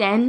10،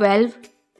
12